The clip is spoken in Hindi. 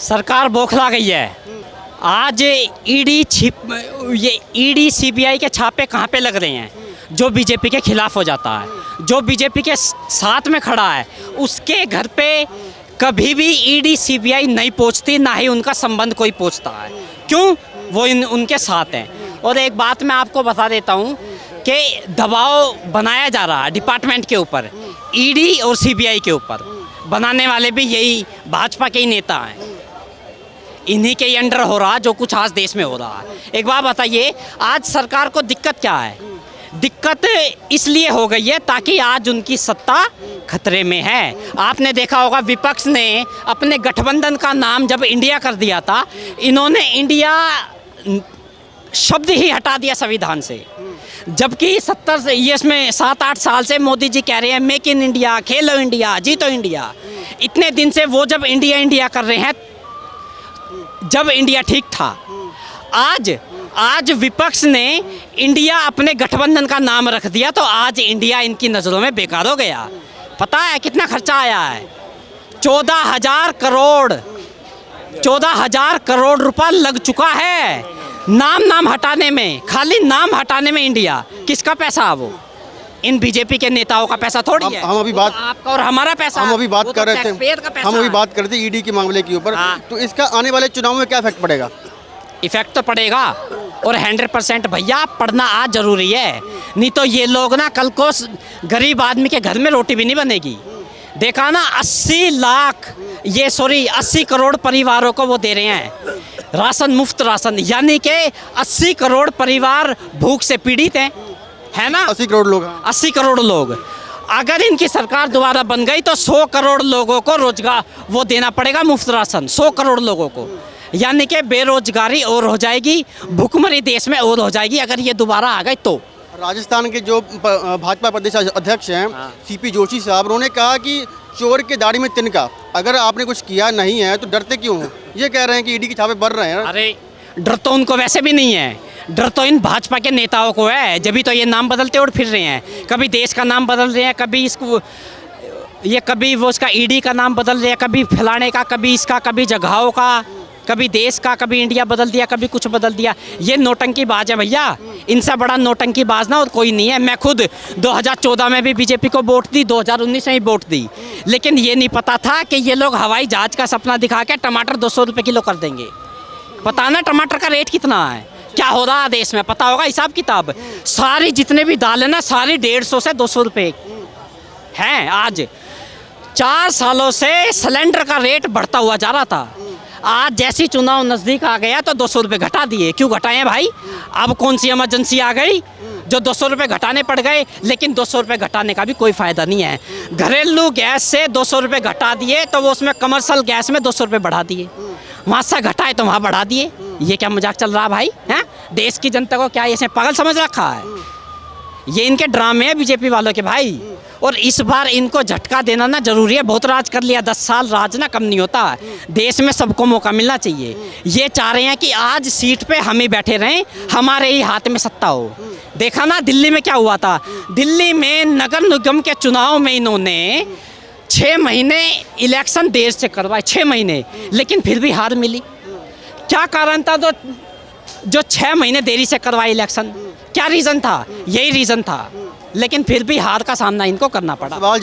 सरकार बौखला गई है। आज ईडी सीबीआई के छापे कहाँ पे लग रहे हैं? जो बीजेपी के खिलाफ हो जाता है, जो बीजेपी के साथ में खड़ा है, उसके घर पे कभी भी ईडी सीबीआई नहीं पहुंचती, ना ही उनका संबंध कोई पहुंचता है। क्यों? वो उनके साथ हैं। और एक बात मैं आपको बता देता हूं कि दबाव बनाया जा रहा है डिपार्टमेंट के ऊपर, ईडी और सीबीआई के ऊपर। बनाने वाले भी यही भाजपा के ही नेता हैं, इन्हीं के अंडर हो रहा जो कुछ आज देश में हो रहा है। एक बात बताइए, आज सरकार को दिक्कत क्या है? दिक्कत इसलिए हो गई है ताकि आज उनकी सत्ता खतरे में है। आपने देखा होगा विपक्ष ने अपने गठबंधन का नाम जब इंडिया कर दिया था, इन्होंने इंडिया शब्द ही हटा दिया संविधान से। जबकि 7-8 साल से मोदी जी कह रहे हैं make in India, Khelo India, जीतो इंडिया। इतने दिन से वो जब इंडिया इंडिया कर रहे हैं, जब इंडिया ठीक था। आज विपक्ष ने इंडिया अपने गठबंधन का नाम रख दिया, तो आज इंडिया इनकी नज़रों में बेकार हो गया। पता है कितना खर्चा आया है? 14,000 करोड़ रुपया लग चुका है नाम हटाने में, खाली नाम हटाने में। इंडिया किसका पैसा है? वो इन बीजेपी के नेताओं का पैसा थोड़ी है। हम अभी बात आपका और हमारा पैसा, हम अभी बात कर रहे थे, हम अभी बात कर रहे थे ईडी के मामले के ऊपर। तो इसका आने वाले चुनाव में क्या इफेक्ट पड़ेगा? इफेक्ट तो पड़ेगा, और 100% भैया पढ़ना आज जरूरी है। नहीं तो ये लोग ना कल को गरीब आदमी के घर में रोटी भी नहीं बनेगी। देखा ना 80 करोड़ परिवारों को वो दे रहे हैं राशन, मुफ्त राशन, यानी कि 80 करोड़ परिवार भूख से पीड़ित हैं, है ना? 80 करोड़ लोग, 80 करोड़ लोग। अगर इनकी सरकार दोबारा बन गई तो 100 करोड़ लोगों को रोजगार वो देना पड़ेगा, मुफ्त राशन 100 करोड़ लोगों को। यानी कि बेरोजगारी और हो जाएगी, भुखमरी देश में और हो जाएगी अगर ये दोबारा आ गए तो। राजस्थान के जो भाजपा प्रदेश अध्यक्ष हैं सीपी जोशी साहब, उन्होंने कहा कि चोर के दाढ़ी में तिनका, अगर आपने कुछ किया नहीं है तो डरते क्यों हो? ये कह रहे हैं कि ईडी के छापे बढ़ रहे हैं। अरे डर तो उनको वैसे भी नहीं है, डर तो इन भाजपा के नेताओं को है, जब भी तो ये नाम बदलते और फिर रहे हैं। कभी देश का नाम बदल रहे हैं, कभी इसको कभी वो उसका ईडी का नाम बदल रहे हैं, कभी फैलाने का, कभी इसका, कभी जगहों का, कभी देश का, कभी इंडिया बदल दिया, कभी कुछ बदल दिया। ये नौटंकीबाज है भैया, इनसे बड़ा नौटंकीबाज ना और कोई नहीं है। मैं खुद 2014 में भी बीजेपी को वोट दी, 2019 में भी वोट दी, लेकिन ये नहीं पता था कि ये लोग हवाई जहाज का सपना दिखा के टमाटर 200 रुपये किलो कर देंगे। पता ना टमाटर का रेट कितना है, क्या हो रहा है देश में, पता होगा हिसाब किताब। सारी जितने भी दाल है ना, सारी 150 से 200 रुपये हैं। आज 4 सालों से सिलेंडर का रेट बढ़ता हुआ जा रहा था। आज जैसी चुनाव नज़दीक आ गया तो 200 रुपये घटा दिए। क्यों घटाए भाई? अब कौन सी इमरजेंसी आ गई जो 200 रुपये घटाने पड़ गए? लेकिन 200 रुपये घटाने का भी कोई फ़ायदा नहीं है। घरेलू गैस से 200 रुपये घटा दिए तो वो उसमें कमर्शियल गैस में 200 रुपये बढ़ा दिए, वहाँ से घटाए तो वहाँ बढ़ा दिए। ये क्या मजाक चल रहा भाई? हैं, देश की जनता को क्या ऐसे पागल समझ रखा है? ये इनके ड्रामे हैं बीजेपी वालों के भाई, और इस बार इनको झटका देना ना जरूरी है। बहुत राज कर लिया, 10 साल राज ना कम नहीं होता। देश में सबको मौका मिलना चाहिए। ये चाह रहे हैं कि आज सीट पे हम ही बैठे रहें, हमारे ही हाथ में सत्ता हो। देखा ना दिल्ली में क्या हुआ था? दिल्ली में नगर निगम के चुनाव में इन्होंने 6 महीने इलेक्शन देर से करवाए, 6 महीने, लेकिन फिर भी हार मिली। क्या कारण था जो 6 महीने देरी से करवाए इलेक्शन? क्या रीज़न था? यही रीज़न था, लेकिन फिर भी हार का सामना इनको करना पड़ा।